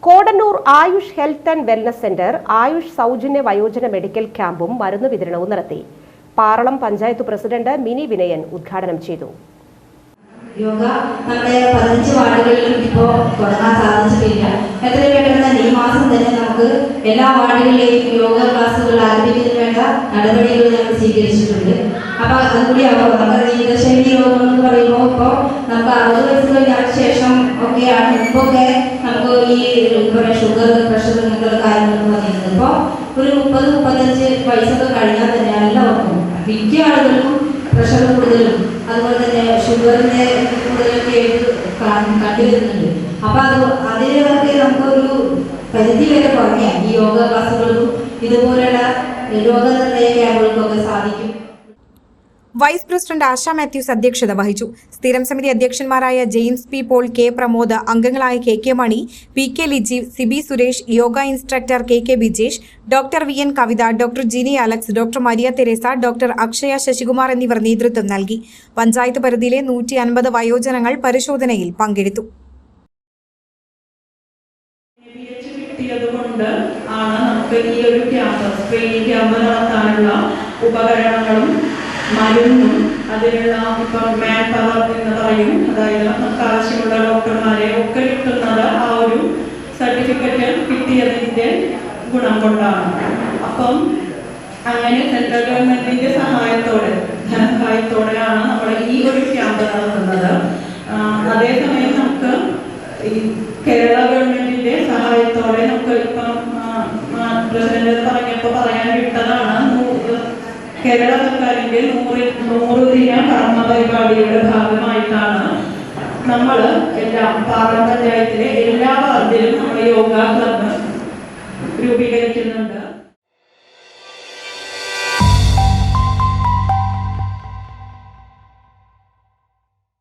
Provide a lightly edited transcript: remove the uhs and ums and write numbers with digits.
Kodannur Ayush health and wellness centre Ayush സൗജന്യ വയോജന medical ക്യാമ്പും മരുന്ന് വിതരണവും നടത്തി. പാറളം പഞ്ചായത്ത് പ്രസിഡന്റ് മിനി വിനയൻ ഉദ്ഘാടനം ചെയ്തു. യോഗ നമ്മുടെ 15 വാർഡുകളിലും ഇപ്പോൾ തുടങ്ങാൻ സാധിച്ചിട്ടില്ല. എത്രയും പെട്ടെന്ന് ഈ മാസം തന്നെ നമുക്ക് എല്ലാ വാർഡുകളിലെയും യോഗ ക്ലാസ്സുകൾ ആരംഭിക്കുന്നതിന് വേണ്ട നടപടികൾ നമ്മൾ സ്വീകരിച്ചിട്ടുണ്ട്. അപ്പോൾ അതുകൂടി നമ്മുടെ ജീവിതശൈലി രോഗങ്ങൾ എന്ന് പറയുമ്പോൾ ഇപ്പോൾ നമുക്ക് 60 വയസ്സ് കഴിഞ്ഞതിന് ശേഷം ഒക്കെയാണ് മുമ്പൊക്കെ നമുക്ക് ഈ ഷുഗർ പ്രഷർ ഇങ്ങനത്തെ കാര്യങ്ങളൊക്കെ വന്നിരുന്നത്. ഇപ്പോൾ ഒരു 30-35 വയസ്സൊക്കെ കഴിഞ്ഞാൽ തന്നെ എല്ലാവർക്കും മിക്ക ആളുകൾക്കും പ്രഷർ കൂടുതലും അതുപോലെ തന്നെ ഷുഗറിന്റെ കൂടുതലൊക്കെ കണ്ടുവരുന്നുണ്ട്. അപ്പൊ അതിനൊക്കെ നമുക്കൊരു പരിധി വരെ കുറയ്ക്കാം ഈ യോഗ ക്ലാസ്സുകൾക്കും ഇതുപോലെയുള്ള രോഗനിർണയ ക്യാമ്പുകൾക്കൊക്കെ സാധിക്കും. വൈസ് പ്രസിഡന്റ് ആശ മാത്യൂസ് അധ്യക്ഷത വഹിച്ചു. സ്ഥിരം സമിതി അധ്യക്ഷന്മാരായ James P Paul, K Pramod, അംഗങ്ങളായ K K Mani, P K Lijeev, Siby Suresh, yoga instructor K K Bijesh, doctor V N Kavitha, doctor Jini Alex, doctor Maria Teresa, doctor Akshaya Sasikumar എന്നിവർ നേതൃത്വം നൽകി. പഞ്ചായത്ത് പരിധിയിലെ 150 വയോജനങ്ങൾ പരിശോധനയിൽ പങ്കെടുത്തു. മരുന്നും അതിനുള്ള ഇപ്പം മാൻ പവർ എന്ന് പറയും, അതായത് നമുക്ക് ആവശ്യമുള്ള ഡോക്ടർമാരെ ഒക്കെ കിട്ടുന്നത് ആ ഒരു സർട്ടിഫിക്കറ്റ് കിട്ടിയതിൻ്റെ ഗുണം കൊണ്ടാണ്. അപ്പം അങ്ങനെ സെൻട്രൽ ഗവൺമെന്റിന്റെ ധനസഹായത്തോടെയാണ് നമ്മൾ ഈ ഒരു ക്യാമ്പ് നടത്തുന്നത്. അതേസമയം നമുക്ക് ഈ കേരള ഗവൺമെന്റിന്റെ സഹായത്തോടെ നമുക്ക് ഇപ്പം പ്രസിഡന്റ് പറഞ്ഞപ്പോൾ പറയാൻ വിട്ടതാണ്, കേരള സർക്കാരിന്റെ 100 ദിന കർമ്മ പരിപാടിയുടെ ഭാഗമായിട്ടാണ് നമ്മൾ പാറളം പഞ്ചായത്തിലെ എല്ലാ വാർഡിലും നമ്മൾ യോഗ ക്ലബ്ബ് രൂപീകരിക്കുന്നുണ്ട്.